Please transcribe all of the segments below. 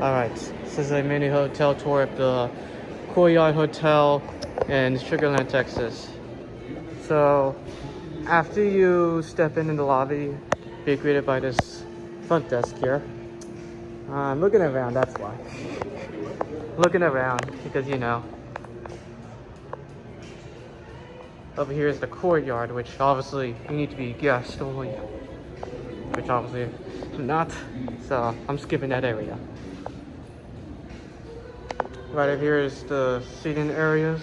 Alright, this is a mini hotel tour of the Courtyard Hotel in Sugar Land, Texas. So, after you step in the lobby, be greeted by this front desk here. I'm looking around, that's why. Looking around, because you know. Over here is the courtyard, which obviously you need to be guest only. Which obviously I'm not, so I'm skipping that area. Right over here is the seating areas.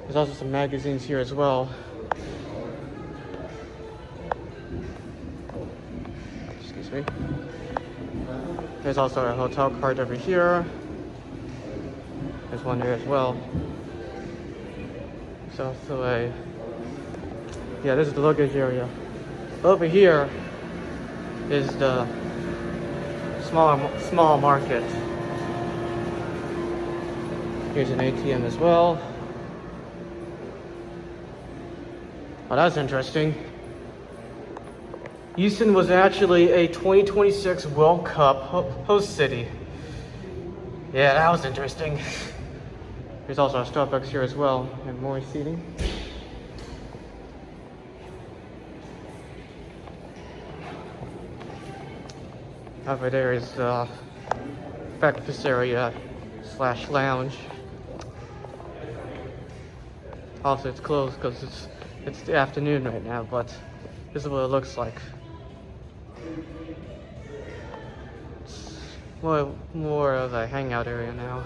There's also some magazines here as well. Excuse me. There's also a hotel card over here. There's one here as well. There's also yeah, this is the luggage area. Over here is the small market. Here's an ATM as well. Oh, that's interesting. Houston was actually a 2026 World Cup host city. Yeah, that was interesting. There's also a Starbucks here as well, and more seating. Over there is the breakfast area / lounge. Also, it's closed because it's the afternoon right now, but this is what it looks like. It's more of a hangout area now.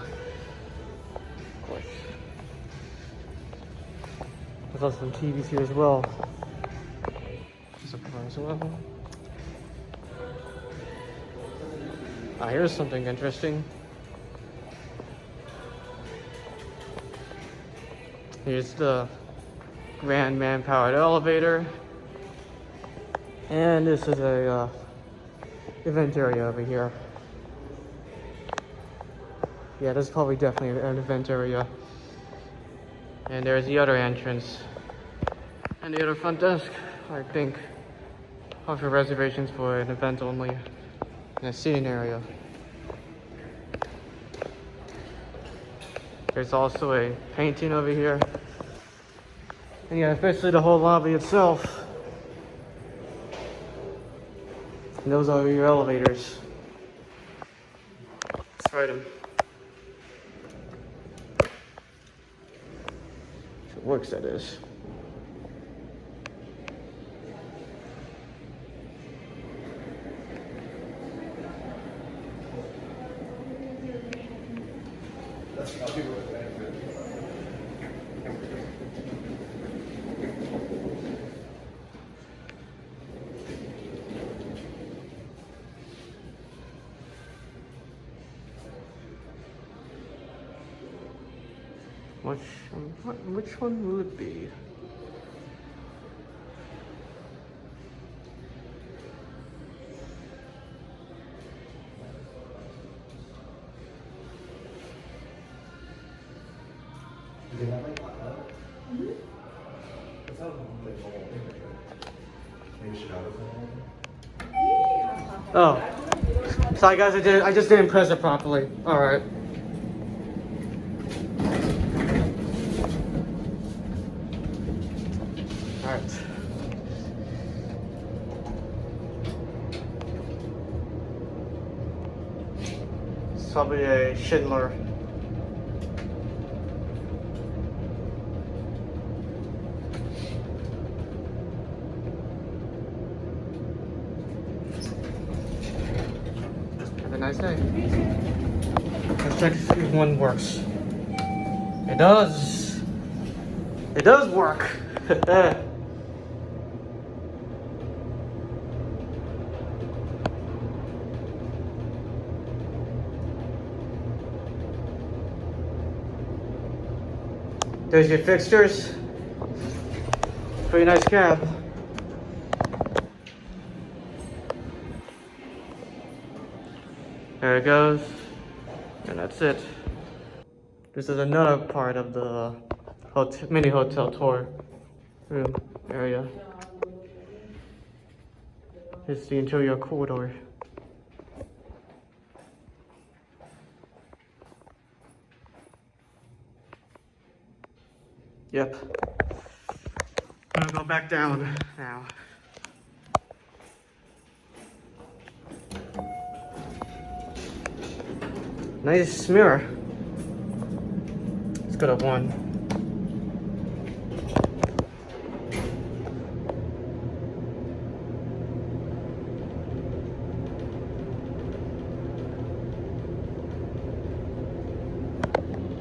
Of course. There's also some TVs here as well. There's a bar as well. Ah, here's something interesting. Here's the grand man-powered elevator. And this is a event area over here. Yeah, this is probably definitely an event area. And there's the other entrance. And the other front desk, I think, offer reservations for an event only. And a seating area. There's also a painting over here. And yeah, especially the whole lobby itself. And those are your elevators. Let's ride them. If it works, that is. Which one will it be? Oh, sorry guys, I just didn't press it properly. All right. All right. It's probably a Schindler. Have a nice day. Let's check to see if one works. It does. It does work. There's your fixtures. Pretty nice cab. There it goes. And that's it. This is another part of the mini hotel tour room area. Here's the interior corridor. Yep. I'm gonna go back down now. Nice mirror. It's good at one.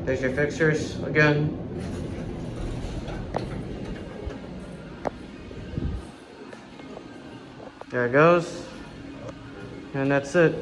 There's your fixtures again. There it goes. And that's it.